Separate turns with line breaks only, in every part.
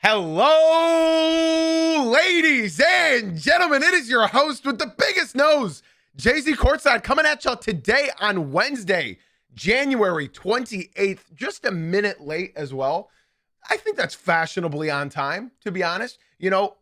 Hello, ladies and gentlemen. It is your host with the biggest nose, Jay-Z Courtside, coming at y'all today on Wednesday, January 28th, just a minute late as well. I think that's fashionably on time, to be honest. You know,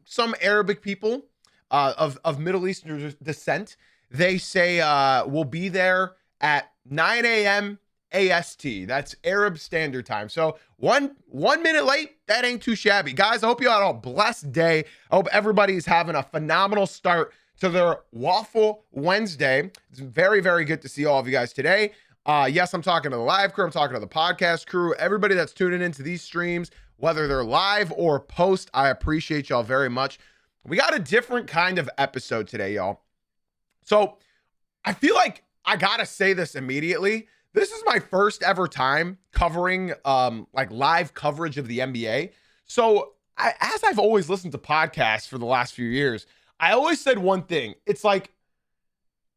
some Arabic people of Middle Eastern descent, they say we'll be there at 9 a.m. AST. That's Arab Standard Time. So one minute late, that ain't too shabby. Guys, I hope you had a blessed day. I hope everybody's having a phenomenal start to their Waffle Wednesday. It's very, very good to see all of you guys today. Yes, I'm talking to the live crew. I'm talking to the podcast crew. Everybody that's tuning into these streams, whether they're live or post, I appreciate y'all very much. We got a different kind of episode today, y'all. So I feel like I gotta say this immediately. This is my first ever time covering like live coverage of the NBA. So as I've always listened to podcasts for the last few years, I always said one thing. It's like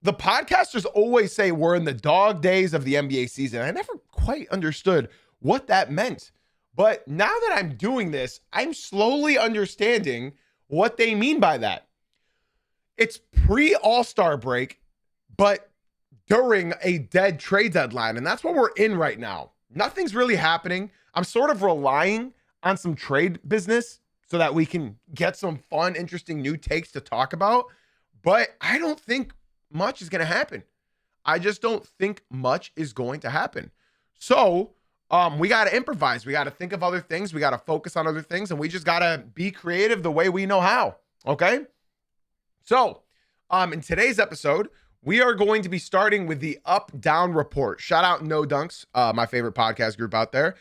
the podcasters always say we're in the dog days of the NBA season. I never quite understood what that meant. But now that I'm doing this, I'm slowly understanding what they mean by that. It's pre-All-Star break, but during a dead trade deadline. And that's what we're in right now. Nothing's really happening. I'm sort of relying on some trade business so that we can get some fun, interesting new takes to talk about. But I don't think much is going to happen. I just don't think much is going to happen. So we got to improvise. We got to think of other things. We got to focus on other things. And we just got to be creative the way we know how. Okay? So in today's episode, we are going to be starting with the up-down report. Shout out No Dunks, my favorite podcast group out there.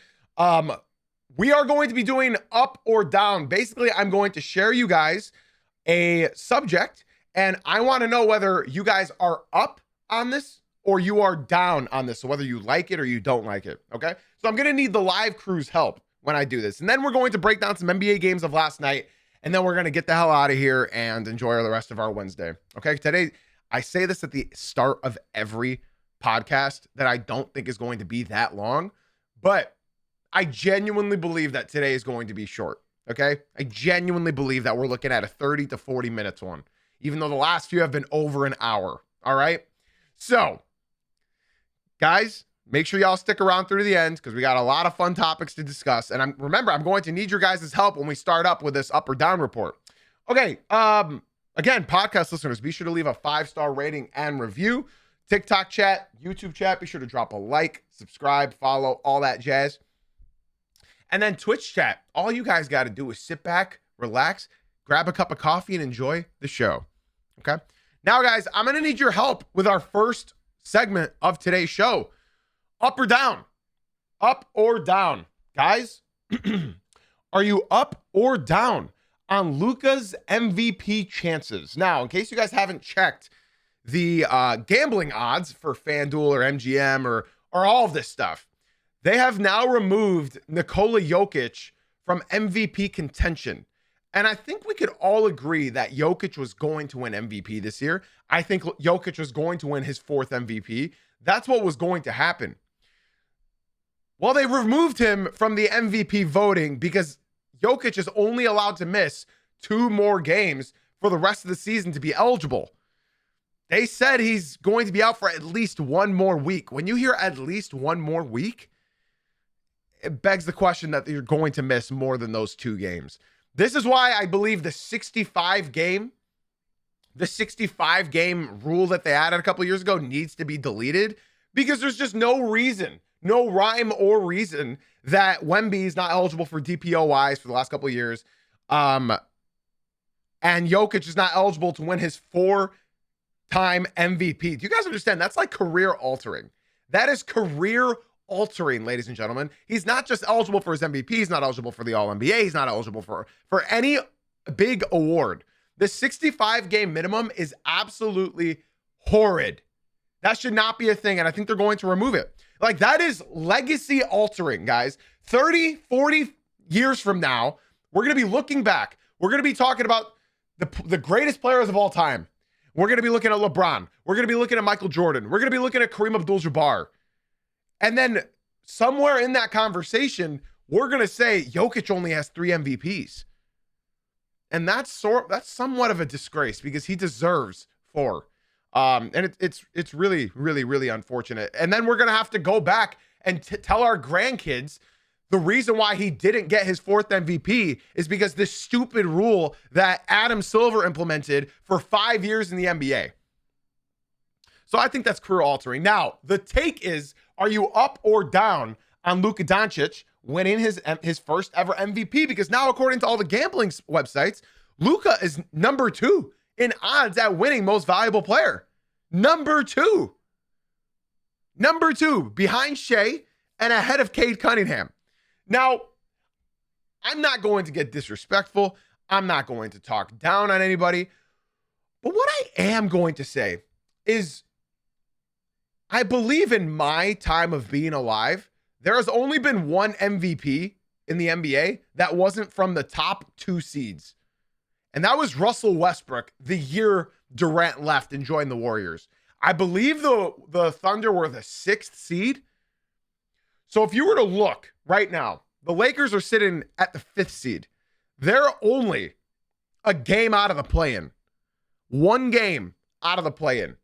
We are going to be doing up or down. Basically, I'm going to share you guys a subject, and I want to know whether you guys are up on this or you are down on this. So whether you like it or you don't like it, okay? So I'm going to need the live crew's help when I do this. And then we're going to break down some NBA games of last night, and then we're going to get the hell out of here and enjoy the rest of our Wednesday, okay? Today, I say this at the start of every podcast that I don't think is going to be that long, but I genuinely believe that today is going to be short, okay? I genuinely believe that we're looking at a 30 to 40 minutes one, even though the last few have been over an hour, all right? So, guys, make sure y'all stick around through the end because we got a lot of fun topics to discuss. And remember, I'm going to need your guys' help when we start up with this up or down report. Okay, again, podcast listeners, be sure to leave a 5-star rating and review. TikTok chat, YouTube chat, be sure to drop a like, subscribe, follow, all that jazz. And then Twitch chat, all you guys got to do is sit back, relax, grab a cup of coffee, and enjoy the show. Okay? Now, guys, I'm going to need your help with our first segment of today's show. Up or down? Up or down? Guys, are you up or down on Luka's MVP chances? Now, in case you guys haven't checked the gambling odds for FanDuel or MGM or all of this stuff, they have now removed Nikola Jokic from MVP contention. And I think we could all agree that Jokic was going to win MVP this year. I think Jokic was going to win his 4th MVP. That's what was going to happen. Well, they removed him from the MVP voting because Jokic is only allowed to miss 2 more games for the rest of the season to be eligible. They said he's going to be out for at least 1 more week. When you hear at least 1 more week, it begs the question that you're going to miss more than those 2 games. This is why I believe the 65 game rule that they added a couple years ago needs to be deleted because there's just no reason, no rhyme or reason that Wemby is not eligible for DPOYs for the last couple of years. And Jokic is not eligible to win his 4-time MVP. Do you guys understand? That's like career altering. That is career altering, ladies and gentlemen. He's not just eligible for his MVP. He's not eligible for the All-NBA. He's not eligible for any big award. The 65 game minimum is absolutely horrid. That should not be a thing. And I think they're going to remove it. Like, that is legacy altering, guys. 30, 40 years from now, we're going to be looking back. We're going to be talking about the greatest players of all time. We're going to be looking at LeBron. We're going to be looking at Michael Jordan. We're going to be looking at Kareem Abdul-Jabbar. And then somewhere in that conversation, we're going to say Jokic only has 3 MVPs. And that's somewhat of a disgrace because he deserves 4. And it's really, really, really unfortunate. And then we're going to have to go back and tell our grandkids the reason why he didn't get his 4th MVP is because this stupid rule that Adam Silver implemented for 5 years in the NBA. So I think that's career altering. Now, the take is, are you up or down on Luka Doncic winning his first ever MVP? Because now, according to all the gambling websites, Luka is number 2 in odds at winning most valuable player. Number 2 behind Shea and ahead of Cade Cunningham. Now, I'm not going to get disrespectful. I'm not going to talk down on anybody. But what I am going to say is I believe in my time of being alive, there has only been one MVP in the NBA that wasn't from the top 2 seeds. And that was Russell Westbrook the year Durant left and joined the Warriors. I believe the Thunder were the 6th seed. So if you were to look right now, the Lakers are sitting at the 5th seed. They're only a game out of the play-in. 1 game out of the play-in.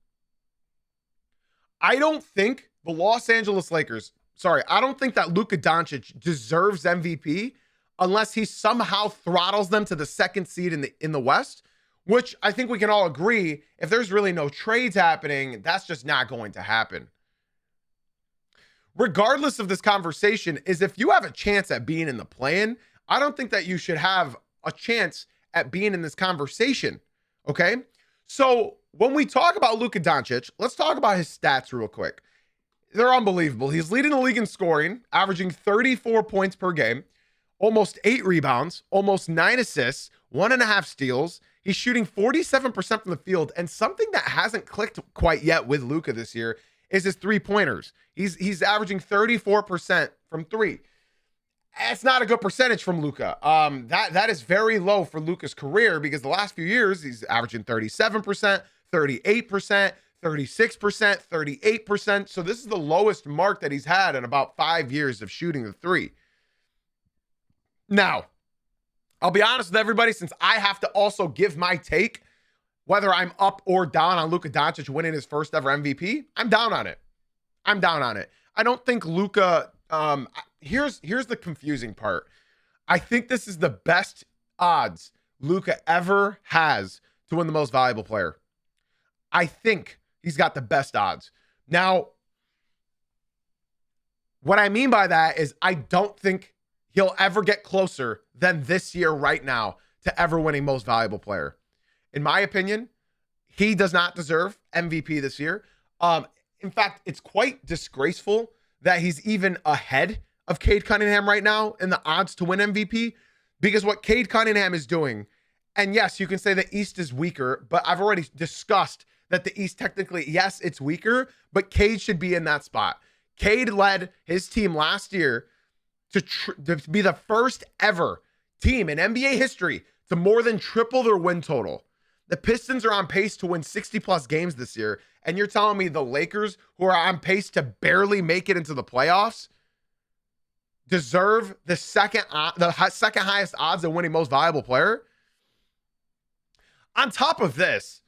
I don't think the Los Angeles Lakers, I don't think that Luka Doncic deserves MVP unless he somehow throttles them to the 2nd seed in the West, which I think we can all agree, if there's really no trades happening, that's just not going to happen. Regardless of this conversation, is if you have a chance at being in the play-in, I don't think that you should have a chance at being in this conversation, okay? So when we talk about Luka Doncic, let's talk about his stats real quick. They're unbelievable. He's leading the league in scoring, averaging 34 points per game, almost 8 rebounds, almost 9 assists, 1.5 steals. He's shooting 47% from the field, and something that hasn't clicked quite yet with Luka this year is his 3-pointers. He's averaging 34% from 3. That's not a good percentage from Luka. That is very low for Luka's career because the last few years he's averaging 37%, 38%, 36%, 38%. So this is the lowest mark that he's had in about 5 years of shooting the 3. Now, I'll be honest with everybody, since I have to also give my take, whether I'm up or down on Luka Doncic winning his first ever MVP, I'm down on it. I don't think Luka, here's the confusing part. I think this is the best odds Luka ever has to win the most valuable player. I think he's got the best odds. Now, what I mean by that is I don't think he'll ever get closer than this year right now to ever winning most valuable player. In my opinion, he does not deserve MVP this year. In fact, it's quite disgraceful that he's even ahead of Cade Cunningham right now in the odds to win MVP, because what Cade Cunningham is doing, and yes, you can say the East is weaker, but I've already discussed that the East technically, yes, it's weaker, but Cade should be in that spot. Cade led his team last year to be the first ever team in NBA history to more than triple their win total. The Pistons are on pace to win 60-plus games this year, and you're telling me the Lakers, who are on pace to barely make it into the playoffs, deserve the second highest odds of winning most valuable player? On top of this,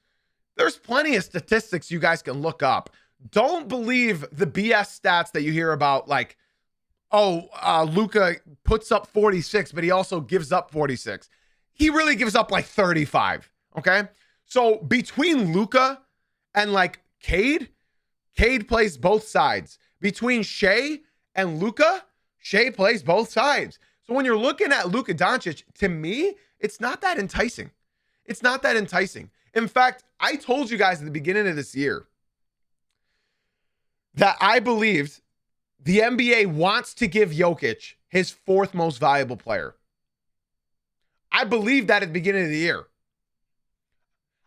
there's plenty of statistics you guys can look up. Don't believe the BS stats that you hear about, like, Luka puts up 46, but he also gives up 46. He really gives up like 35, okay? So between Luka and like Cade plays both sides. Between Shea and Luka, Shea plays both sides. So when you're looking at Luka Doncic, to me, it's not that enticing. It's not that enticing. In fact, I told you guys at the beginning of this year that I believed the NBA wants to give Jokic his 4th most valuable player. I believed that at the beginning of the year.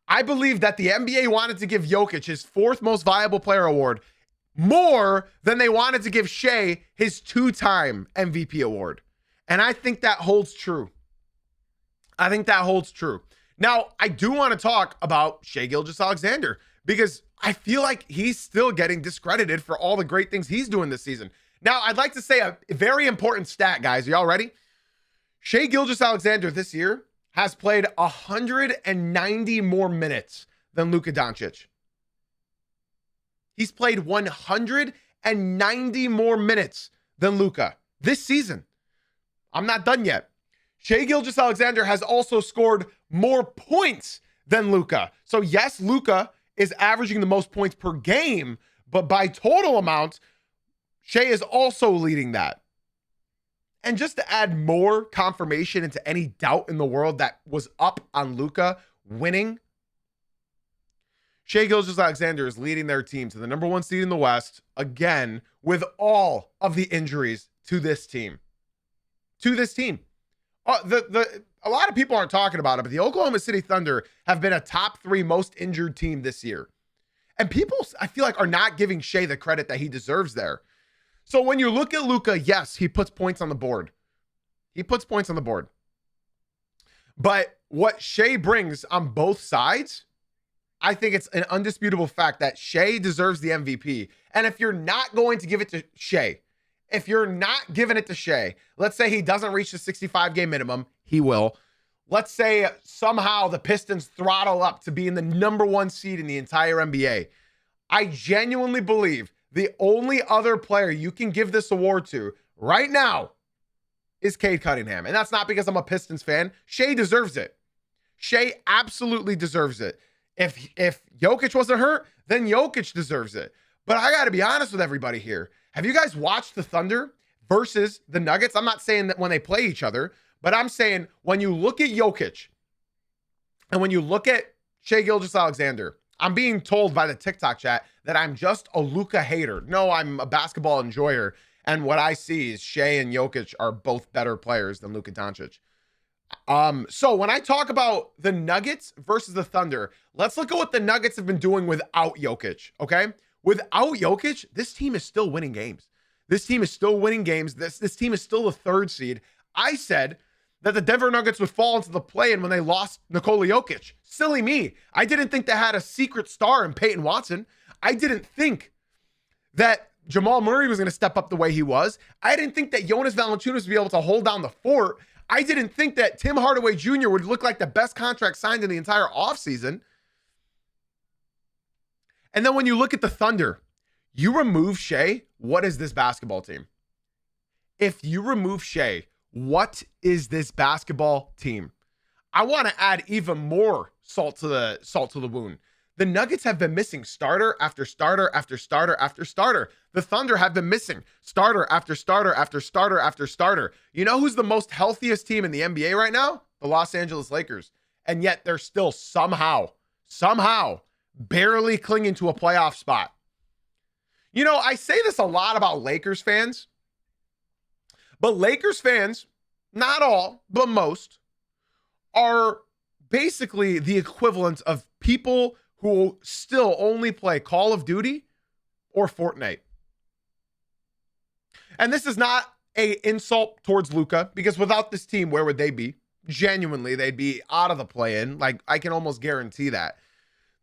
I believe that the NBA wanted to give Jokic his 4th most valuable player award more than they wanted to give Shea his 2-time MVP award. And I think that holds true. Now, I do want to talk about Shai Gilgeous-Alexander because I feel like he's still getting discredited for all the great things he's doing this season. Now, I'd like to say a very important stat, guys. Are y'all ready? Shai Gilgeous-Alexander this year has played 190 more minutes than Luka Doncic. He's played 190 more minutes than Luka this season. I'm not done yet. Shai Gilgeous-Alexander has also scored more points than Luka. So yes, Luka is averaging the most points per game, but by total amount, Shai is also leading that. And just to add more confirmation into any doubt in the world that was up on Luka winning, Shai Gilgeous-Alexander is leading their team to the number 1 seed in the West, again, with all of the injuries to this team. To this team. A lot of people aren't talking about it, but the Oklahoma City Thunder have been a top 3 most injured team this year. And people, I feel like, are not giving Shai the credit that he deserves there. So when you look at Luka, yes, he puts points on the board. He puts points on the board. But what Shai brings on both sides, I think it's an undisputable fact that Shai deserves the MVP. And if you're not going to give it to Shai, if you're not giving it to Shai, let's say he doesn't reach the 65-game minimum, he will. Let's say somehow the Pistons throttle up to being the number 1 seed in the entire NBA. I genuinely believe the only other player you can give this award to right now is Cade Cunningham. And that's not because I'm a Pistons fan. Shai deserves it. Shai absolutely deserves it. If Jokic wasn't hurt, then Jokic deserves it. But I got to be honest with everybody here. Have you guys watched the Thunder versus the Nuggets? I'm not saying that when they play each other, but I'm saying when you look at Jokic and when you look at Shai Gilgeous-Alexander, I'm being told by the TikTok chat that I'm just a Luka hater. No, I'm a basketball enjoyer. And what I see is Shai and Jokic are both better players than Luka Doncic. So when I talk about the Nuggets versus the Thunder, let's look at what the Nuggets have been doing without Jokic, okay? Without Jokic, this team is still winning games. This team is still winning games. This team is still the 3rd seed. I said that the Denver Nuggets would fall into the play-in when they lost Nikola Jokic. Silly me. I didn't think they had a secret star in Peyton Watson. I didn't think that Jamal Murray was going to step up the way he was. I didn't think that Jonas Valanciunas would be able to hold down the fort. I didn't think that Tim Hardaway Jr. would look like the best contract signed in the entire offseason. And then when you look at the Thunder, you remove Shai, what is this basketball team? If you remove Shai, what is this basketball team? I want to add even more salt to the wound. The Nuggets have been missing starter after starter after starter after starter. The Thunder have been missing starter after starter after starter after starter. You know who's the most healthiest team in the NBA right now? The Los Angeles Lakers. And yet they're still somehow barely clinging to a playoff spot. You know, I say this a lot about Lakers fans, but Lakers fans, not all, but most, are basically the equivalent of people who still only play Call of Duty or Fortnite. And this is not an insult towards Luka, because without this team, where would they be? Genuinely, they'd be out of the play-in. Like, I can almost guarantee that.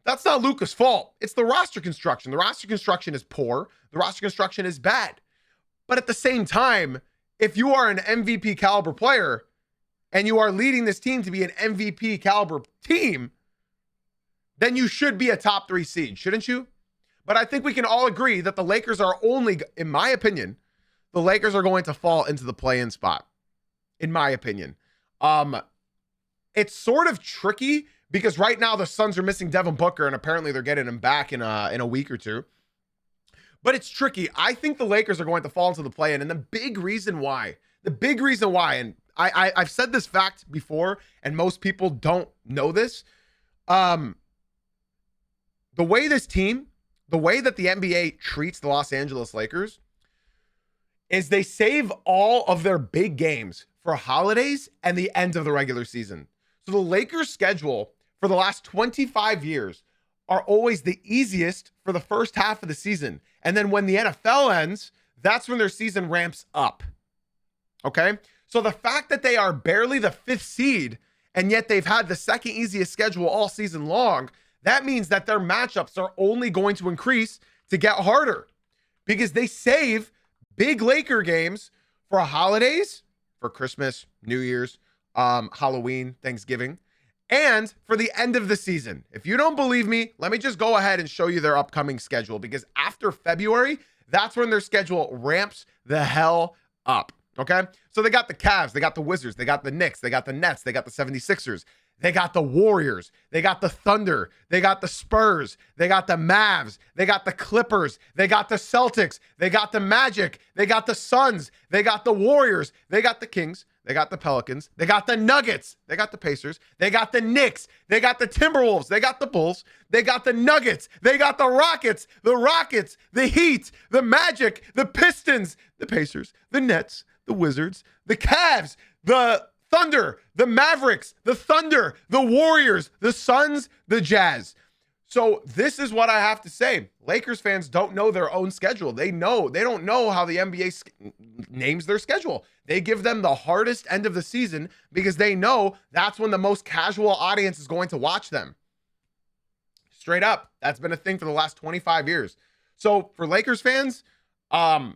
That's not Luka's fault. It's the roster construction. The roster construction is poor. The roster construction is bad. But at the same time, if you are an MVP caliber player and you are leading this team to be an MVP caliber team, then you should be a top 3 seed, shouldn't you? But I think we can all agree that the Lakers are only, in my opinion, the Lakers are going to fall into the play-in spot, in my opinion. It's sort of tricky because right now the Suns are missing Devin Booker, and apparently they're getting him back in a week or two. But it's tricky. I think the Lakers are going to fall into the play-in, and the big reason why, and I've said this fact before, and most people don't know this. The way that the NBA treats the Los Angeles Lakers is they save all of their big games for holidays and the end of the regular season. So the Lakers' schedule for the last 25 years are always the easiest for the first half of the season. And then when the NFL ends, that's when their season ramps up. Okay? So the fact that they are barely the 5th seed, and yet they've had the second easiest schedule all season long, that means that their matchups are only going to increase to get harder because they save big Laker games for holidays, for Christmas, New Year's, Halloween, Thanksgiving, and for the end of the season. If you don't believe me, let me just go ahead and show you their upcoming schedule, because after February, that's when their schedule ramps the hell up, okay? So they got the Cavs, they got the Wizards, they got the Knicks, they got the Nets, they got the 76ers, they got the Warriors, they got the Thunder, they got the Spurs, they got the Mavs, they got the Clippers, they got the Celtics, they got the Magic, they got the Suns, they got the Warriors, they got the Kings, they got the Pelicans, they got the Nuggets, they got the Pacers, they got the Knicks, they got the Timberwolves, they got the Bulls, they got the Nuggets, they got the Rockets, the Heat, the Magic, the Pistons, the Pacers, the Nets, the Wizards, the Cavs, the Thunder, the Mavericks, the Thunder, the Warriors, the Suns, the Jazz. So this is what I have to say. Lakers fans don't know their own schedule. They don't know how the NBA names their schedule. They give them the hardest end of the season because they know that's when the most casual audience is going to watch them. Straight up. That's been a thing for the last 25 years. So for Lakers fans, I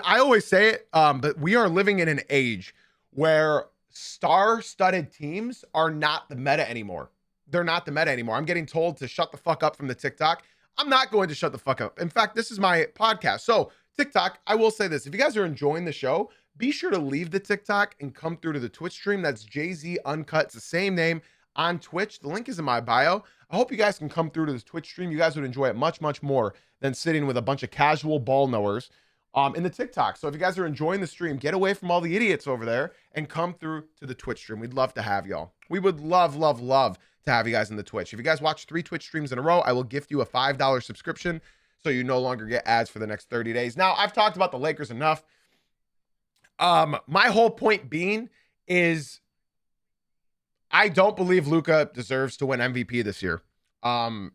always say it, but we are living in an age where star-studded teams are not the meta anymore. They're not the meta anymore. I'm getting told to shut the fuck up from the TikTok. I'm not going to shut the fuck up. In fact, this is my podcast. So TikTok, I will say this. If you guys are enjoying the show, be sure to leave the TikTok and come through to the Twitch stream. That's Jay-Z Uncut. It's the same name on Twitch. The link is in my bio. I hope you guys can come through to this Twitch stream. You guys would enjoy it much, much more than sitting with a bunch of casual ball knowers in the TikTok. So if you guys are enjoying the stream, get away from all the idiots over there and come through to the Twitch stream. We'd love to have y'all. We would love to have you guys in the Twitch. If you guys watch 3 Twitch streams in a row, I will gift you a $5 subscription so you no longer get ads for the next 30 days. Now, I've talked about the Lakers enough. My whole point being is I don't believe Luka deserves to win MVP this year.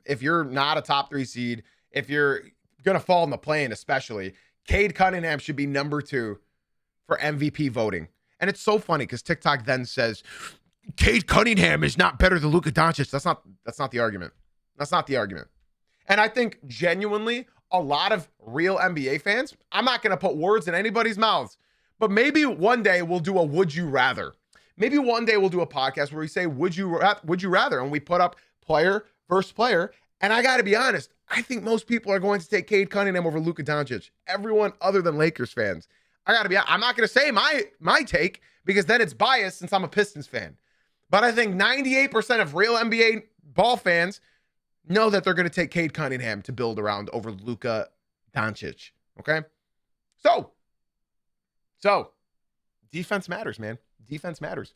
If you're not a top 3 seed, if you're going to fall in the play-in especially, Cade Cunningham should be number 2 for MVP voting. And it's so funny because TikTok then says, Cade Cunningham is not better than Luka Doncic. That's not the argument. That's not the argument. And I think genuinely a lot of real NBA fans, I'm not going to put words in anybody's mouths, but maybe one day we'll do a would you rather. Maybe one day we'll do a podcast where we say, would you rather? And we put up player versus player. And I got to be honest, I think most people are going to take Cade Cunningham over Luka Doncic. Everyone other than Lakers fans. I'm not going to say my take because then it's biased since I'm a Pistons fan. But I think 98% of real NBA ball fans know that they're going to take Cade Cunningham to build around over Luka Doncic. Okay? So defense matters, man. Defense matters.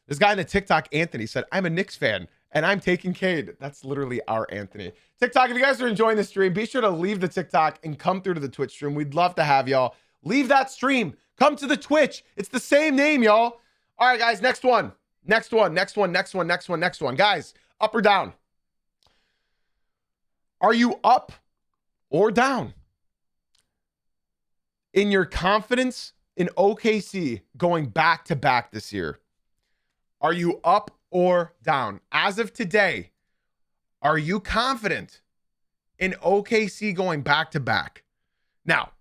This guy in the TikTok, Anthony, said, I'm a Knicks fan and I'm taking Cade. That's literally our Anthony. TikTok, if you guys are enjoying the stream, be sure to leave the TikTok and come through to the Twitch stream. We'd love to have y'all. Leave that stream. Come to the Twitch. It's the same name, y'all. All right, guys, next one. Guys, up or down? Are you up or down in your confidence in OKC going back to back this year? Are you up or down? As of today, are you confident in OKC going back to back? Now,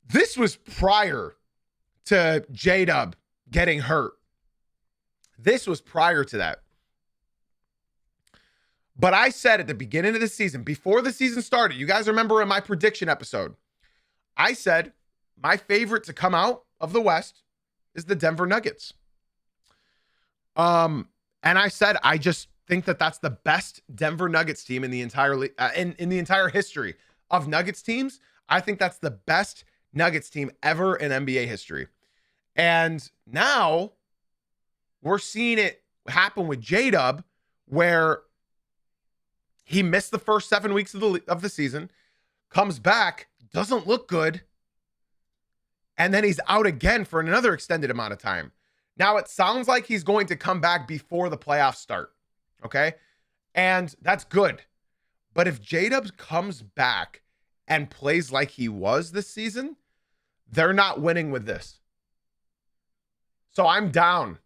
this was prior to J-Dub getting hurt. This was prior to that. But I said at the beginning of the season, before the season started, you guys remember in my prediction episode, I said my favorite to come out of the West is the Denver Nuggets. And I said I just think that that's the best Denver Nuggets team in the entire in the entire history of Nuggets teams. I think that's the best Nuggets team ever in NBA history. And now we're seeing it happen with J-Dub, where he missed the first 7 weeks of the season, comes back, doesn't look good, and then he's out again for another extended amount of time. Now it sounds like he's going to come back before the playoffs start, okay? And that's good. But if J-Dub comes back and plays like he was this season, they're not winning with this. So I'm down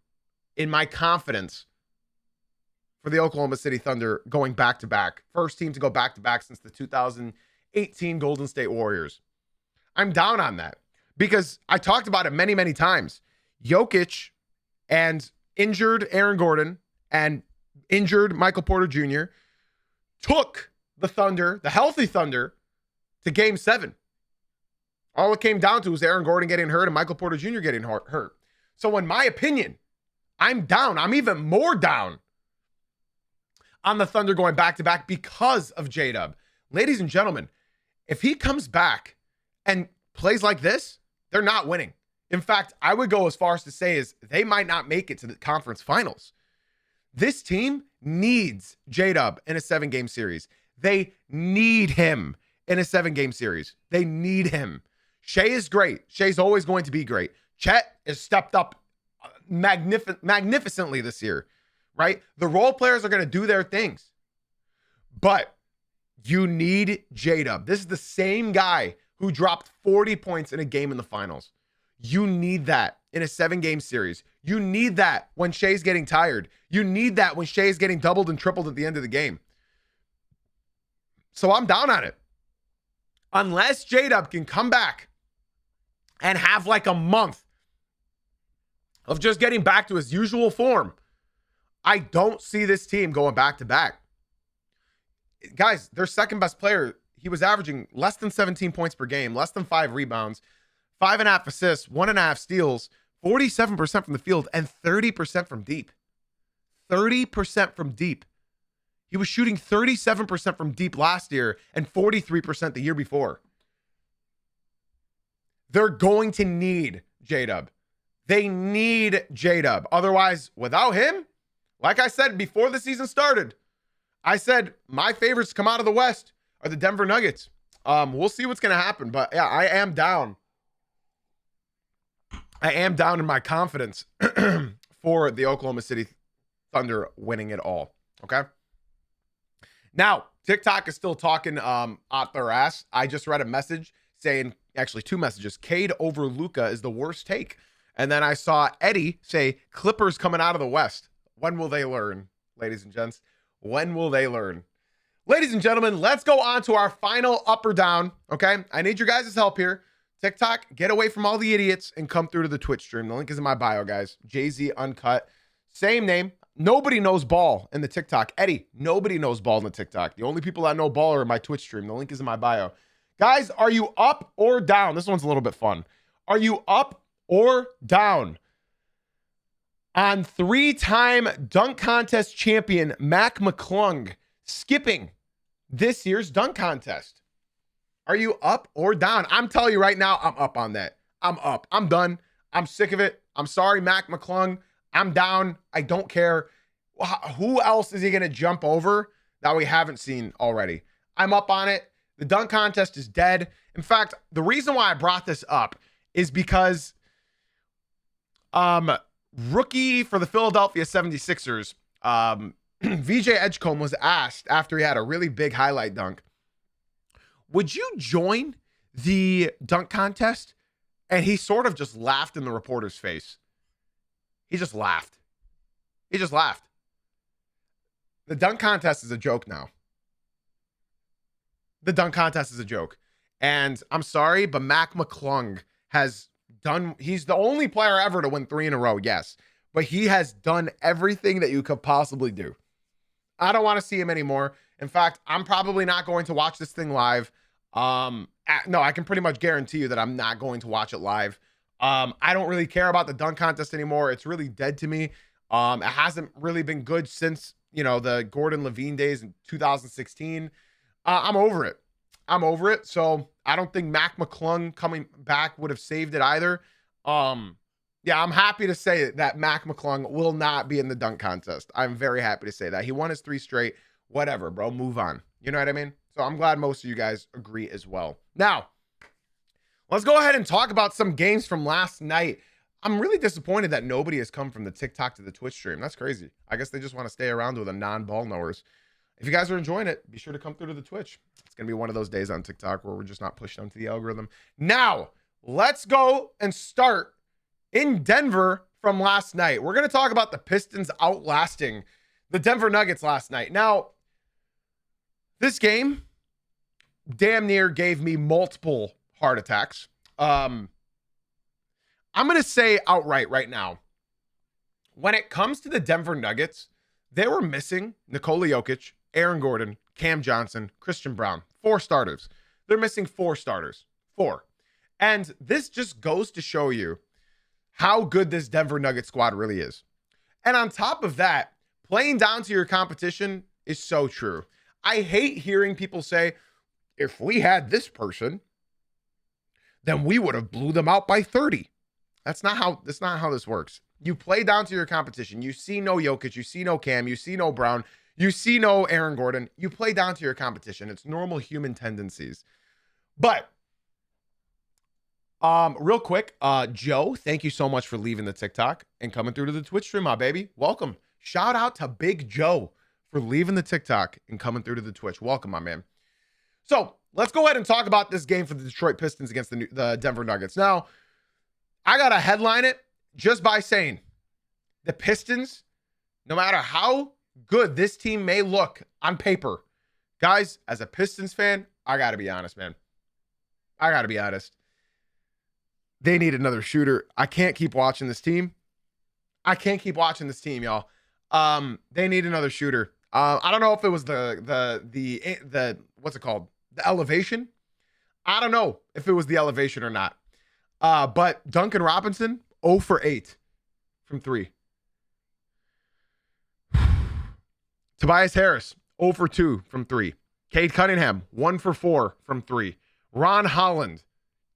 in my confidence for the Oklahoma City Thunder going back-to-back. First team to go back-to-back since the 18 Golden State Warriors. I'm down on that because I talked about it many, many times. Jokic and injured Aaron Gordon and injured Michael Porter Jr. took the Thunder, the healthy Thunder, to Game 7. All it came down to was Aaron Gordon getting hurt and Michael Porter Jr. getting hurt. So in my opinion, I'm down. I'm even more down on the Thunder going back-to-back because of J-Dub. Ladies and gentlemen, if he comes back and plays like this, they're not winning. In fact, I would go as far as to say is they might not make it to the conference finals. This team needs J-Dub in a 7-game series. They need him in a 7-game series. They need him. Shea is great. Shea's always going to be great. Chet has stepped up magnificently this year, right? The role players are going to do their things. But you need J-Dub. This is the same guy who dropped 40 points in a game in the finals. You need that in a 7-game series. You need that when Shea's getting tired. You need that when Shea's getting doubled and tripled at the end of the game. So I'm down on it. Unless J-Dub can come back and have like a month of just getting back to his usual form, I don't see this team going back-to-back. Guys, their second best player, he was averaging less than 17 points per game, less than 5 rebounds, 5.5 assists, 1.5 steals, 47% from the field, and 30% from deep. 30% from deep. He was shooting 37% from deep last year and 43% the year before. They're going to need J-Dub. They need J-Dub. Otherwise, without him, like I said before the season started, I said my favorites to come out of the West are the Denver Nuggets. We'll see what's going to happen. But yeah, I am down. I am down in my confidence for the Oklahoma City Thunder winning it all. Okay. Now, TikTok is still talking out their ass. I just read a message saying, actually 2 messages, Cade over Luka is the worst take. And then I saw Eddie say, Clippers coming out of the West. When will they learn, ladies and gents? When will they learn? Ladies and gentlemen, let's go on to our final up or down. Okay. I need your guys' help here. TikTok, get away from all the idiots and come through to the Twitch stream. The link is in my bio, guys. Jay-Z Uncut. Same name. Nobody knows ball in the TikTok. Eddie, nobody knows ball in the TikTok. The only people that know ball are in my Twitch stream. The link is in my bio. Guys, are you up or down? This one's a little bit fun. Are you up or down on 3-time dunk contest champion Mac McClung skipping this year's dunk contest? Are you up or down? I'm telling you right now, I'm up on that. I'm up. I'm done. I'm sick of it. I'm sorry, Mac McClung. I'm down. I don't care. Who else is he going to jump over that we haven't seen already? I'm up on it. The dunk contest is dead. In fact, the reason why I brought this up is because rookie for the Philadelphia 76ers, VJ Edgecombe was asked after he had a really big highlight dunk, would you join the dunk contest? And he sort of just laughed in the reporter's face. He just laughed. He just laughed. The dunk contest is a joke now. The dunk contest is a joke. And I'm sorry, but Mac McClung has done, he's the only player ever to win 3 in a row, yes. But he has done everything that you could possibly do. I don't want to see him anymore. In fact, I'm probably not going to watch this thing live. No, I can pretty much guarantee you that I'm not going to watch it live. I don't really care about the dunk contest anymore. It's really dead to me. It hasn't really been good since, you know, the Gordon Levine days in 2016. I'm over it. I'm over it. So I don't think Mac McClung coming back would have saved it either. Yeah, I'm happy to say that Mac McClung will not be in the dunk contest. I'm very happy to say that. He won his 3 straight. Whatever, bro. Move on. You know what I mean? So I'm glad most of you guys agree as well. Now, let's go ahead and talk about some games from last night. I'm really disappointed that nobody has come from the TikTok to the Twitch stream. That's crazy. I guess they just want to stay around with the non-ball knowers. If you guys are enjoying it, be sure to come through to the Twitch. It's going to be one of those days on TikTok where we're just not pushed onto the algorithm. Now, let's go and start in Denver from last night. We're going to talk about the Pistons outlasting the Denver Nuggets last night. Now, this game damn near gave me multiple heart attacks. I'm going to say outright right now, when it comes to the Denver Nuggets, they were missing Nikola Jokic, Aaron Gordon, Cam Johnson, Christian Brown. 4 starters. They're missing 4 starters. 4. And this just goes to show you how good this Denver Nuggets squad really is. And on top of that, playing down to your competition is so true. I hate hearing people say, if we had this person, then we would have blew them out by 30. That's not how this works. You play down to your competition. You see no Jokic, you see no Cam, you see no Brown, you see no Aaron Gordon. You play down to your competition. It's normal human tendencies. But real quick, Joe, thank you so much for leaving the TikTok and coming through to the Twitch stream, my baby. Welcome. Shout out to Big Joe for leaving the TikTok and coming through to the Twitch. Welcome, my man. So let's go ahead and talk about this game for the Detroit Pistons against the Denver Nuggets. Now, I got to headline it just by saying the Pistons, no matter how good this team may look on paper, guys, as a Pistons fan, I got to be honest, man. I got to be honest. They need another shooter. I can't keep watching this team. Y'all. They need another shooter. I don't know if it was the what's it called? The elevation. I don't know if it was the elevation or not. But Duncan Robinson, 0 for 8 from 3. Tobias Harris, 0 for 2 from 3. Cade Cunningham, 1 for 4 from 3. Ron Holland,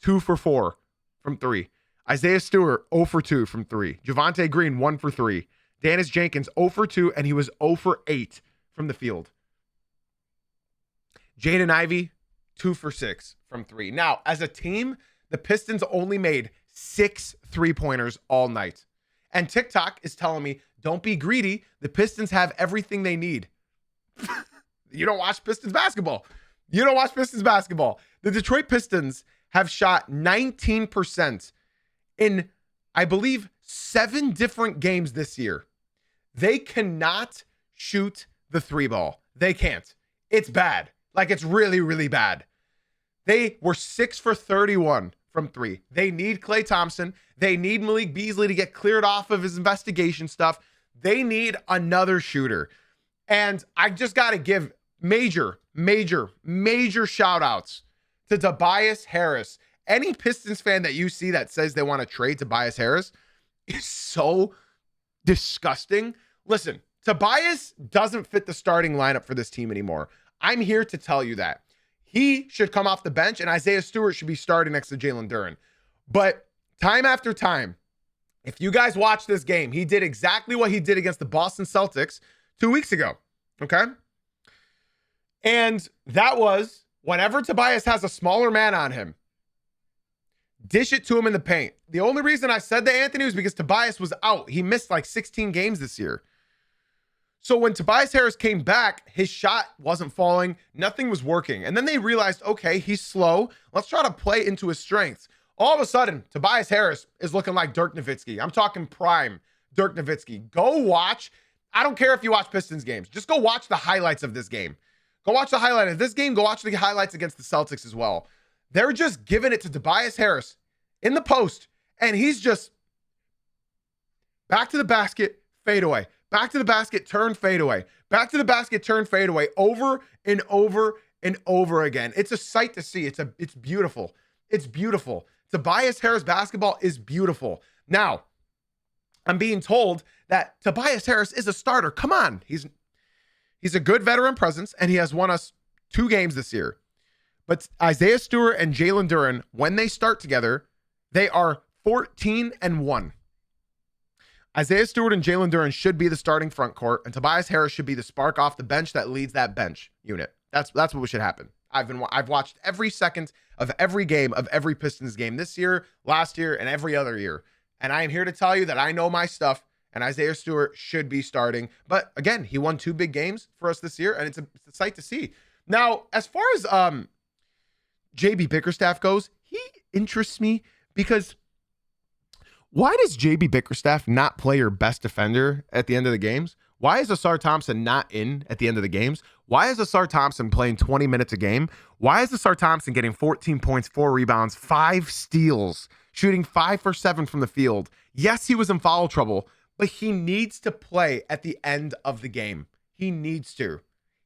2 for 4 from 3. Isaiah Stewart, 0 for 2 from 3. Javonte Green, 1 for 3. Dennis Jenkins, 0 for 2, and he was 0 for 8 from the field. Jaden Ivey, 2 for 6 from 3. Now, as a team, the Pistons only made 6 3-pointers all night. And TikTok is telling me, don't be greedy. The Pistons have everything they need. You don't watch Pistons basketball. The Detroit Pistons have shot 19% in, I believe, 7 different games this year. They cannot shoot the 3 ball. They can't. It's bad. Like, it's really, really bad. They were 6 for 31 from 3. They need Klay Thompson. They need Malik Beasley to get cleared off of his investigation stuff. They need another shooter. And I just got to give major shout outs to Tobias Harris. Any Pistons fan that you see that says they want to trade Tobias Harris is so disgusting. Listen, Tobias doesn't fit the starting lineup for this team anymore. I'm here to tell you that. He should come off the bench, and Isaiah Stewart should be starting next to Jalen Duren. But time after time, if you guys watch this game, he did exactly what he did against the Boston Celtics 2 weeks ago, okay? And that was whenever Tobias has a smaller man on him, dish it to him in the paint. The only reason I said that, Anthony, was because Tobias was out. He missed like 16 games this year. So when Tobias Harris came back, his shot wasn't falling. Nothing was working. And then they realized, okay, he's slow. Let's try to play into his strengths. All of a sudden, Tobias Harris is looking like Dirk Nowitzki. I'm talking prime Dirk Nowitzki. Go watch. I don't care if you watch Pistons games. Just go watch the highlights of this game. Go watch the highlight of this game. Go watch the highlights against the Celtics as well. They're just giving it to Tobias Harris in the post, and he's just back to the basket, fade away. Back to the basket, turn, fade away. Back to the basket, turn, fade away. Over and over and over again. It's a sight to see. It's beautiful. It's beautiful. Tobias Harris basketball is beautiful. Now, I'm being told that Tobias Harris is a starter. Come on. He's a good veteran presence, and he has won us 2 games this year. But Isaiah Stewart and Jalen Duren, when they start together, they are 14-1. Isaiah Stewart and Jalen Duren should be the starting front court, and Tobias Harris should be the spark off the bench that leads that bench unit. That's what should happen. I've watched every second of every game of every Pistons game this year, last year, and every other year. And I am here to tell you that I know my stuff, and Isaiah Stewart should be starting. But again, he won 2 big games for us this year, and it's a sight to see. Now, as far as JB Bickerstaff goes, he interests me because why does JB Bickerstaff not play your best defender at the end of the games? Why is Asar Thompson not in at the end of the games? Why is Asar Thompson playing 20 minutes a game? Why is Asar Thompson getting 14 points, 4 rebounds, 5 steals, shooting 5 for 7 from the field? Yes, he was in foul trouble, but he needs to play at the end of the game. He needs to.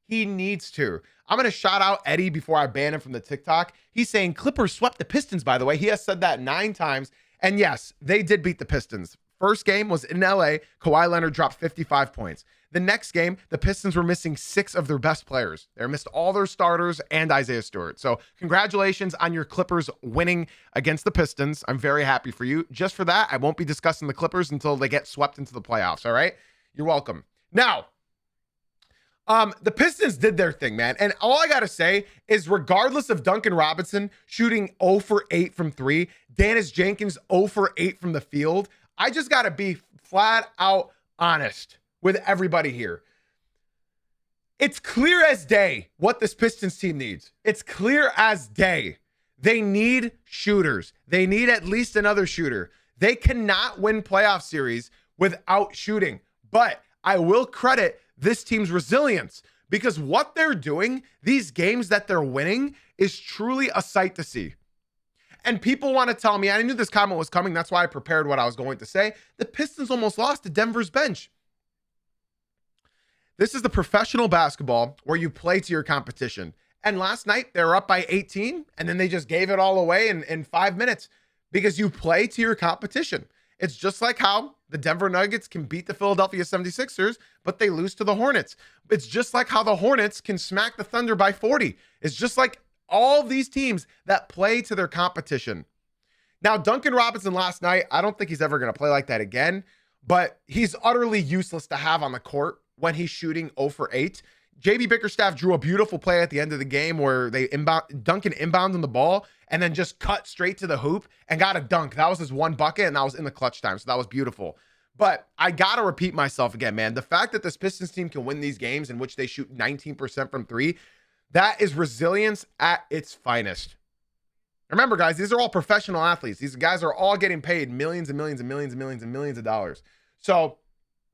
He needs to. I'm going to shout out Eddie before I ban him from the TikTok. He's saying Clippers swept the Pistons, by the way. He has said that 9 times. And yes, they did beat the Pistons. First game was in LA. Kawhi Leonard dropped 55 points. The next game, the Pistons were missing 6 of their best players. They missed all their starters and Isaiah Stewart. So congratulations on your Clippers winning against the Pistons. I'm very happy for you. Just for that, I won't be discussing the Clippers until they get swept into the playoffs, all right? You're welcome. Now, the Pistons did their thing, man. And all I got to say is regardless of Duncan Robinson shooting 0 for 8 from 3, Dennis Jenkins 0 for 8 from the field, I just got to be flat out honest with everybody here. It's clear as day what this Pistons team needs. It's clear as day. They need shooters. They need at least another shooter. They cannot win playoff series without shooting. But I will credit this team's resilience because what they're doing, these games that they're winning, is truly a sight to see. And people want to tell me, I knew this comment was coming, that's why I prepared what I was going to say. The Pistons almost lost to Denver's bench. This is the professional basketball where you play to your competition. And last night, they were up by 18, and then they just gave it all away in 5 minutes because you play to your competition. It's just like how the Denver Nuggets can beat the Philadelphia 76ers, but they lose to the Hornets. It's just like how the Hornets can smack the Thunder by 40. It's just like all these teams that play to their competition. Now, Duncan Robinson last night, I don't think he's ever going to play like that again, but he's utterly useless to have on the court when he's shooting 0 for 8. JB Bickerstaff drew a beautiful play at the end of the game where Duncan inbounded the ball and then just cut straight to the hoop and got a dunk. That was his one bucket, and that was in the clutch time, so that was beautiful. But I got to repeat myself again, man. The fact that this Pistons team can win these games in which they shoot 19% from 3, that is resilience at its finest. Remember, guys, these are all professional athletes. These guys are all getting paid millions and millions and millions and millions and millions of dollars. So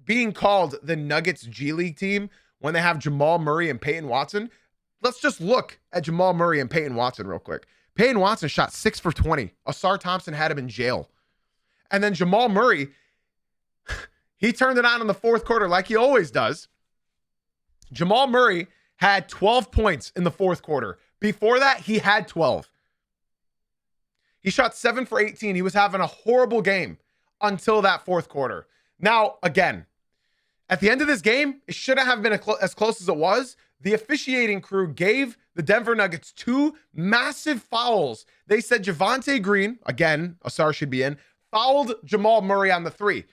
being called the Nuggets G League team when they have Jamal Murray and Peyton Watson, let's just look at Jamal Murray and Peyton Watson real quick. Peyton Watson shot 6 for 20. Asar Thompson had him in jail. And then Jamal Murray, he turned it on in the fourth quarter like he always does. Jamal Murray had 12 points in the fourth quarter. Before that, he had 12. He shot 7 for 18. He was having a horrible game until that fourth quarter. Now, again, at the end of this game, it shouldn't have been as close as it was. The officiating crew gave the Denver Nuggets 2 massive fouls. They said Javonte Green, again, Asar should be in, fouled Jamal Murray on the 3.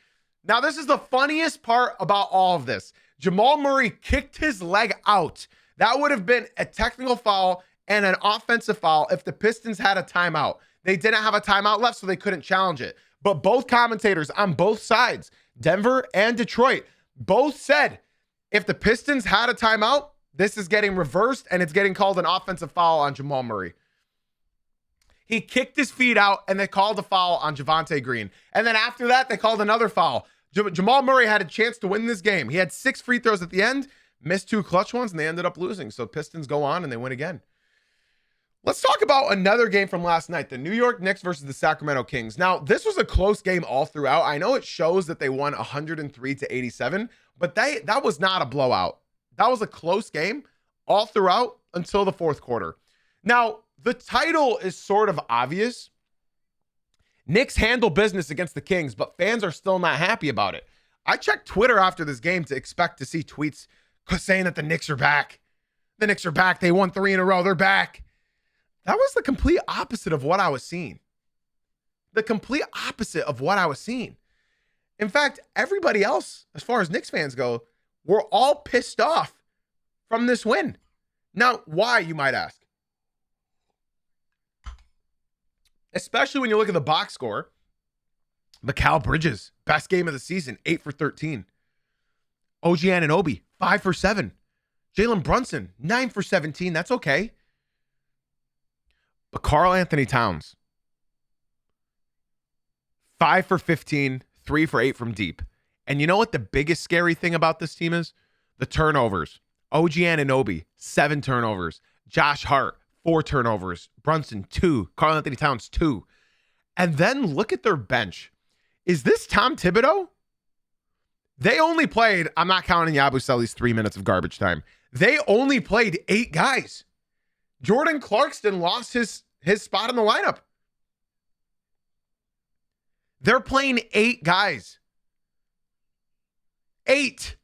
Now, this is the funniest part about all of this. Jamal Murray kicked his leg out. That would have been a technical foul and an offensive foul if the Pistons had a timeout. They didn't have a timeout left, so they couldn't challenge it. But both commentators on both sides, Denver and Detroit, both said if the Pistons had a timeout, this is getting reversed and it's getting called an offensive foul on Jamal Murray. He kicked his feet out and they called a foul on Javonte Green. And then after that, they called another foul. Jamal Murray had a chance to win this game. He had 6 free throws at the end, missed 2 clutch ones, and they ended up losing. So Pistons go on and they win again. Let's talk about another game from last night, the New York Knicks versus the Sacramento Kings. Now, this was a close game all throughout. I know it shows that they won 103-87, but that was not a blowout. That was a close game all throughout until the fourth quarter. Now, the title is sort of obvious. Knicks handle business against the Kings, but fans are still not happy about it. I checked Twitter after this game to expect to see tweets saying that the Knicks are back. The Knicks are back. They won 3 in a row. They're back. That was the complete opposite of what I was seeing. The complete opposite of what I was seeing. In fact, everybody else, as far as Knicks fans go, were all pissed off from this win. Now, why, you might ask? Especially when you look at the box score. Mikal Bridges, best game of the season, 8 for 13. OG Anunoby, 5 for 7. Jalen Brunson, 9 for 17. That's okay. But Karl Anthony Towns, 5 for 15, 3 for 8 from deep. And you know what the biggest scary thing about this team is? The turnovers. OG Anunoby, 7 turnovers. Josh Hart, 4 turnovers. Brunson, 2. Karl Anthony Towns, 2. And then look at their bench. Is this Tom Thibodeau? They only played, I'm not counting Yabusele's 3 minutes of garbage time. They only played 8 guys. Jordan Clarkson lost his spot in the lineup. They're playing 8 guys. 8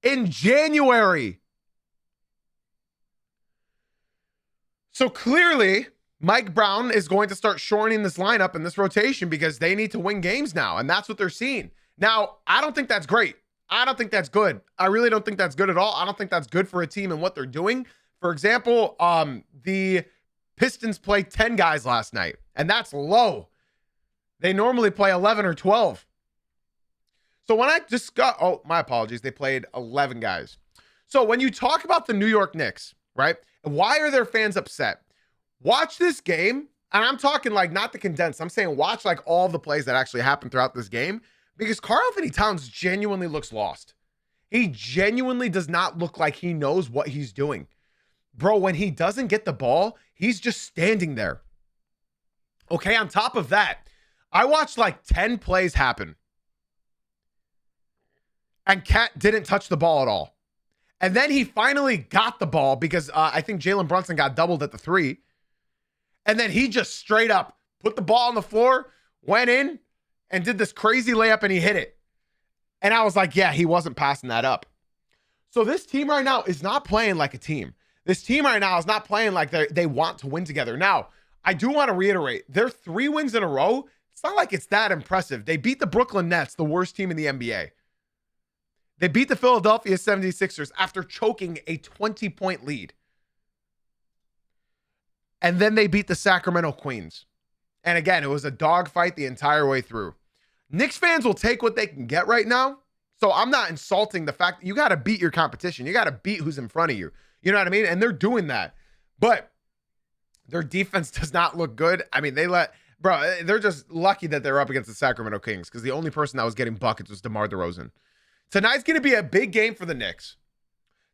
in January. So clearly, Mike Brown is going to start shortening this lineup and this rotation because they need to win games now, and that's what they're seeing. Now, I don't think that's great. I don't think that's good. I really don't think that's good at all. I don't think that's good for a team and what they're doing. For example, the Pistons played 10 guys last night, and that's low. They normally play 11 or 12. So when I just got, oh, my apologies, they played 11 guys. So when you talk about the New York Knicks, right? Why are their fans upset? Watch this game, and I'm talking like not the condensed. I'm saying watch like all the plays that actually happened throughout this game because Karl Anthony Towns genuinely looks lost. He genuinely does not look like he knows what he's doing. Bro, when he doesn't get the ball, he's just standing there. Okay, on top of that, I watched like 10 plays happen. And Cat didn't touch the ball at all. And then he finally got the ball because I think Jalen Brunson got doubled at the 3. And then he just straight up put the ball on the floor, went in, and did this crazy layup, and he hit it. And I was like, yeah, he wasn't passing that up. So this team right now is not playing like a team. This team right now is not playing like they want to win together. Now, I do want to reiterate, their 3 wins in a row, it's not like it's that impressive. They beat the Brooklyn Nets, the worst team in the NBA. They beat the Philadelphia 76ers after choking a 20-point lead. And then they beat the Sacramento Queens. And again, it was a dogfight the entire way through. Knicks fans will take what they can get right now. So I'm not insulting the fact that you got to beat your competition. You got to beat who's in front of you. You know what I mean? And they're doing that. But their defense does not look good. I mean, they're just lucky that they're up against the Sacramento Kings because the only person that was getting buckets was DeMar DeRozan. Tonight's going to be a big game for the Knicks.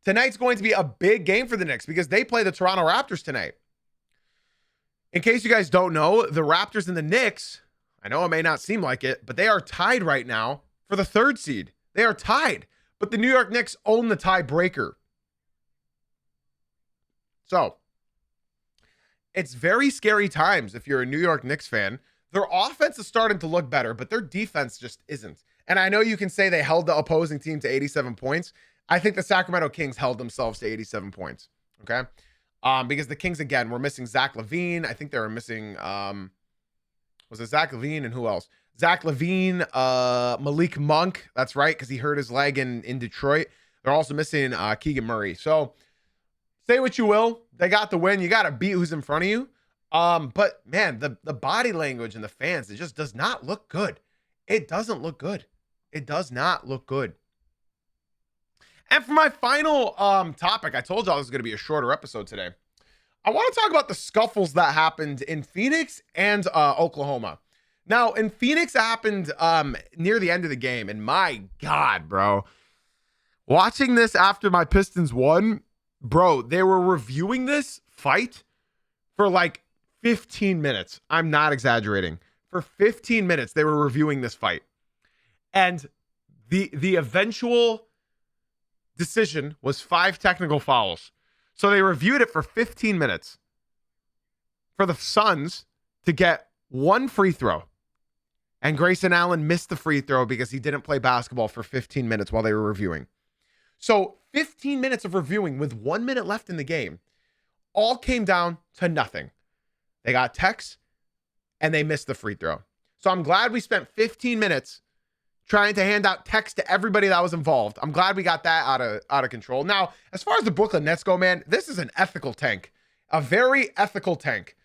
Tonight's going to be a big game for the Knicks because they play the Toronto Raptors tonight. In case you guys don't know, the Raptors and the Knicks, I know it may not seem like it, but they are tied right now for the 3rd seed. They are tied, but the New York Knicks own the tiebreaker. So, it's very scary times if you're a New York Knicks fan. Their offense is starting to look better, but their defense just isn't. And I know you can say they held the opposing team to 87 points. I think the Sacramento Kings held themselves to 87 points. Okay. Because the Kings, again, were missing Zach LaVine. I think they were missing, was it Zach LaVine and who else? Zach LaVine, Malik Monk. That's right. Because he hurt his leg in Detroit. They're also missing Keegan Murray. So say what you will. They got the win. You got to beat who's in front of you. But man, the body language and the fans, it just does not look good. It doesn't look good. It does not look good. And for my final topic, I told y'all this was going to be a shorter episode today. I want to talk about the scuffles that happened in Phoenix and Oklahoma. Now, in Phoenix, it happened near the end of the game. And my God, bro. Watching this after my Pistons won, bro, they were reviewing this fight for like 15 minutes. I'm not exaggerating. For 15 minutes, they were reviewing this fight. And the eventual decision was 5 technical fouls. So they reviewed it for 15 minutes for the Suns to get 1 free throw. And Grayson Allen missed the free throw because he didn't play basketball for 15 minutes while they were reviewing. So 15 minutes of reviewing with 1 minute left in the game all came down to nothing. They got techs and they missed the free throw. So I'm glad we spent 15 minutes trying to hand out text to everybody that was involved. I'm glad we got that out of control. Now, as far as the Brooklyn Nets go, man, this is an ethical tank. A very ethical tank.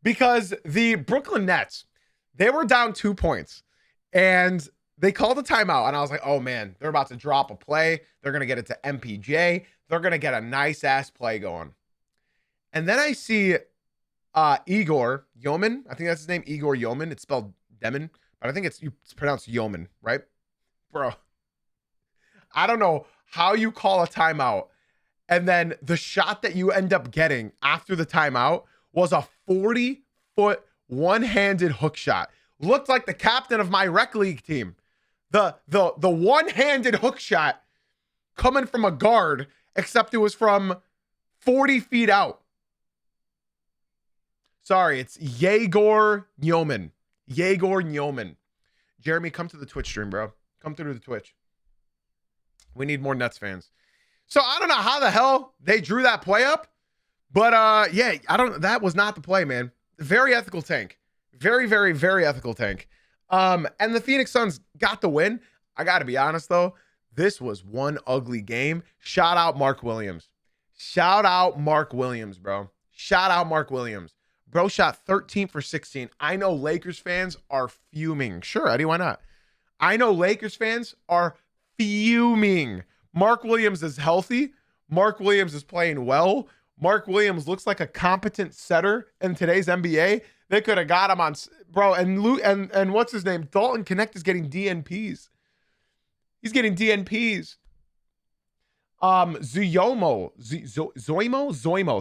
Because the Brooklyn Nets, they were down 2 points. And they called a timeout. And I was like, oh, man, they're about to drop a play. They're going to get it to MPJ. They're going to get a nice-ass play going. And then I see Igor Yeoman. I think that's his name, Igor Yeoman. It's spelled Demon. but I think it's pronounced Yeoman, right? Bro, I don't know how you call a timeout, and then the shot that you end up getting after the timeout was a 40-foot one-handed hook shot. Looked like the captain of my rec league team. The one-handed hook shot coming from a guard, except it was from 40 feet out. Sorry, it's Yegor Yeoman. Yegor Yeoman. Jeremy, come to the Twitch stream, bro. Come through to the Twitch. We need more Nets fans. So I don't know how the hell they drew that play up, but yeah, that was not the play, man. Very ethical tank. Very, very, very ethical tank. And the Phoenix Suns got the win. I got to be honest, though. This was one ugly game. Shout out Mark Williams. Shout out Mark Williams, bro. Shout out Mark Williams. Bro shot 13 for 16. I know Lakers fans are fuming. Sure, Eddie, why not? I know Lakers fans are fuming. Mark Williams is healthy. Mark Williams is playing well. Mark Williams looks like a competent setter in today's NBA. They could have got him on, bro. And what's his name? Dalton Connect is getting DNPs. He's getting DNPs. Zoimo.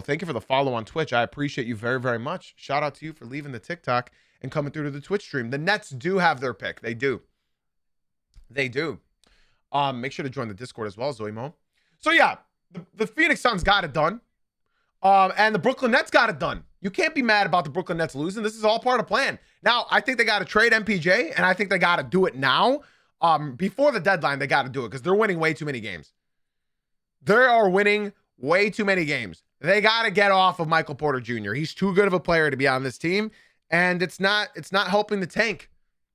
Thank you for the follow on Twitch. I appreciate you very, very much. Shout out to you for leaving the TikTok and coming through to the Twitch stream. The Nets do have their pick. They do. They do. Make sure to join the Discord as well, Zoimo. So yeah, the Phoenix Suns got it done. And the Brooklyn Nets got it done. You can't be mad about the Brooklyn Nets losing. This is all part of the plan. Now, I think they got to trade MPJ, and I think they got to do it now. Before the deadline, they got to do it because they're winning way too many games. They are winning way too many games. They got to get off of Michael Porter Jr. He's too good of a player to be on this team, and it's not helping the tank.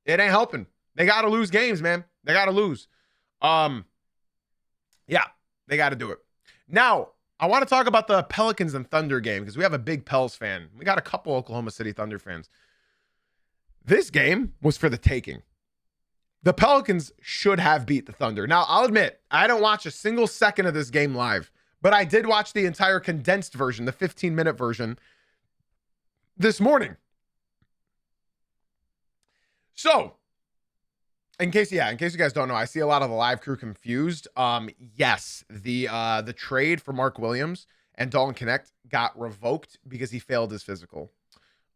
It ain't helping. They got to lose games, man. They got to lose. Yeah, they got to do it. Now, I want to talk about the Pelicans and Thunder game because we have a big Pels fan. We got a couple Oklahoma City Thunder fans. This game was for the taking. The Pelicans should have beat the Thunder. Now, I'll admit, I don't watch a single second of this game live, but I did watch the entire condensed version, the 15-minute version, this morning. So, in case you guys don't know, I see a lot of the live crew confused. Yes, the trade for Mark Williams and Dalton Connect got revoked because he failed his physical.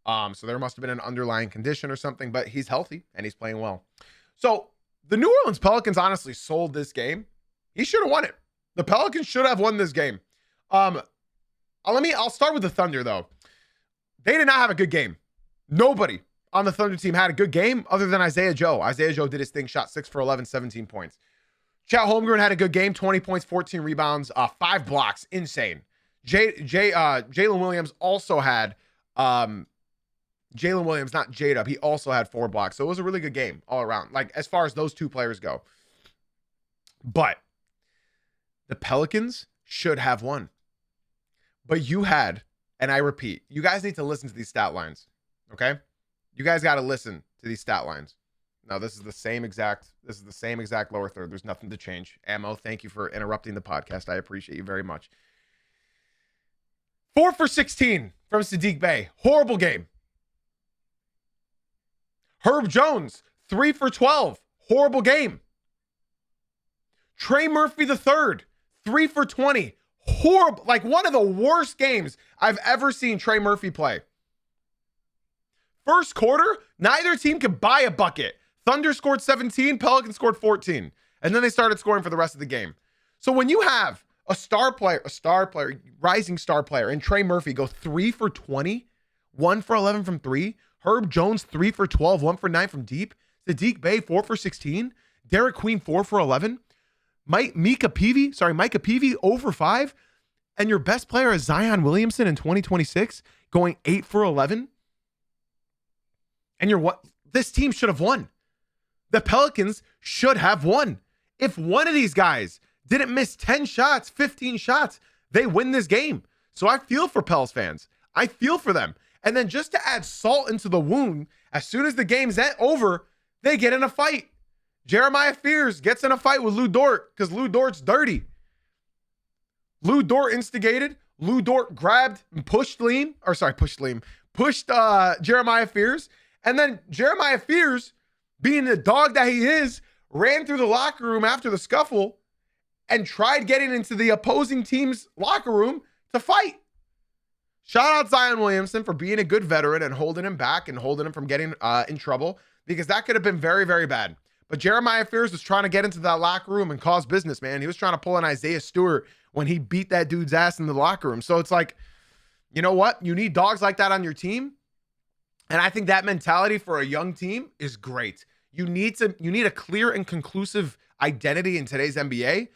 So there must have been an underlying condition or something, but he's healthy and he's playing well. So the New Orleans Pelicans honestly sold this game. He should have won it. The Pelicans should have won this game. I'll start with the Thunder though. They did not have a good game. Nobody on the Thunder team had a good game other than Isaiah Joe. Isaiah Joe did his thing, shot 6 for 11, 17 points. Chet Holmgren had a good game, 20 points, 14 rebounds, 5 blocks. Insane. Jalen Williams also had Jalen Williams, not J-Dub. He also had 4 blocks. So it was a really good game all around, like as far as those two players go. But the Pelicans should have won. But you had, and I repeat, you guys need to listen to these stat lines, okay? You guys got to listen to these stat lines. Now, this is the same exact lower third. There's nothing to change. Ammo, thank you for interrupting the podcast. I appreciate you very much. 4 for 16 from Saddiq Bey. Horrible game. Herb Jones, 3 for 12. Horrible game. Trey Murphy III, 3 for 20. Horrible. Like one of the worst games I've ever seen Trey Murphy play. First quarter, neither team could buy a bucket. Thunder scored 17, Pelicans scored 14. And then they started scoring for the rest of the game. So when you have a rising star player, and Trey Murphy go 3 for 20, 1 for 11 from 3, Herb Jones 3 for 12, 1 for 9 from deep, Saddiq Bey 4 for 16, Derek Queen 4 for 11, Micah Peavy 0 for 5, and your best player is Zion Williamson in 2026 going 8 for 11. And this team should have won. The Pelicans should have won. If one of these guys didn't miss 10 shots, 15 shots, they win this game. So I feel for Pels fans. I feel for them. And then just to add salt into the wound, as soon as the game's over, they get in a fight. Jeremiah Fears gets in a fight with Lou Dort because Lou Dort's dirty. Lou Dort instigated. Lou Dort grabbed and pushed Jeremiah Fears. And then Jeremiah Fears being the dog that he is, ran through the locker room after the scuffle and tried getting into the opposing team's locker room to fight. Shout out Zion Williamson for being a good veteran and holding him back and holding him from getting in trouble, because that could have been very, very bad. But Jeremiah Fears was trying to get into that locker room and cause business, man. He was trying to pull an Isaiah Stewart when he beat that dude's ass in the locker room. So it's like, you know what? You need dogs like that on your team. And I think that mentality for a young team is great. You need a clear and conclusive identity in today's NBA.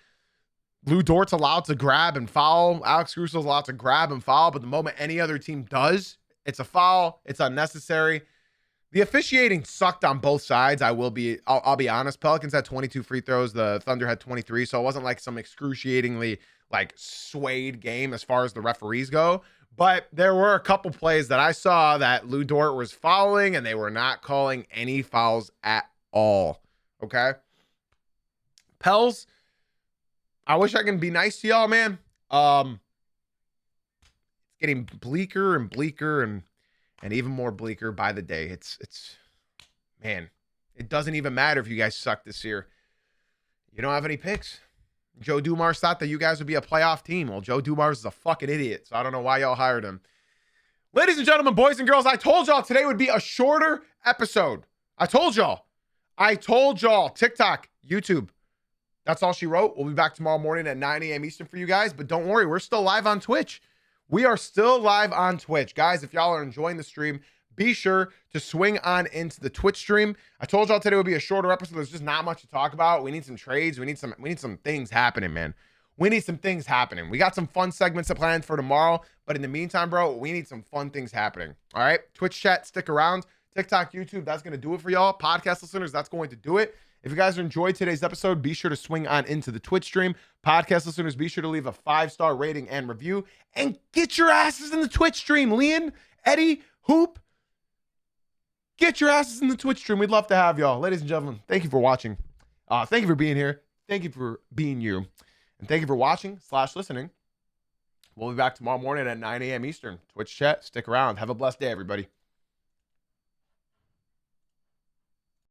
Lou Dort's allowed to grab and foul. Alex Caruso's allowed to grab and foul, but the moment any other team does, it's a foul. It's unnecessary. The officiating sucked on both sides. I'll be honest. Pelicans had 22 free throws. The Thunder had 23. So it wasn't like some excruciatingly like swayed game as far as the referees go. But there were a couple plays that I saw that Lou Dort was fouling, and they were not calling any fouls at all. Okay. Pels, I wish I can be nice to y'all, man. It's getting bleaker and bleaker and even more bleaker by the day. It's man, it doesn't even matter if you guys suck this year. You don't have any picks. Joe Dumars thought that you guys would be a playoff team. Well, Joe Dumars is a fucking idiot, so I don't know why y'all hired him. Ladies and gentlemen, boys and girls, I told y'all today would be a shorter episode. I told y'all. TikTok, YouTube. That's all she wrote. We'll be back tomorrow morning at 9 a.m. Eastern for you guys, but don't worry, we're still live on Twitch. We are still live on Twitch. Guys, if y'all are enjoying the stream, be sure to swing on into the Twitch stream. I told y'all today would be a shorter episode. There's just not much to talk about. We need some trades. We need some things happening, man. We need some things happening. We got some fun segments planned for tomorrow, but in the meantime, bro, we need some fun things happening. All right? Twitch chat, stick around. TikTok, YouTube, that's going to do it for y'all. Podcast listeners, that's going to do it. If you guys enjoyed today's episode, be sure to swing on into the Twitch stream. Podcast listeners, be sure to leave a 5-star rating and review. And get your asses in the Twitch stream. Leon, Eddie, Hoop, get your asses in the Twitch stream. We'd love to have y'all. Ladies and gentlemen, thank you for watching. Thank you for being here. Thank you for being you. And thank you for watching/listening. We'll be back tomorrow morning at 9 a.m. Eastern. Twitch chat, stick around. Have a blessed day, everybody.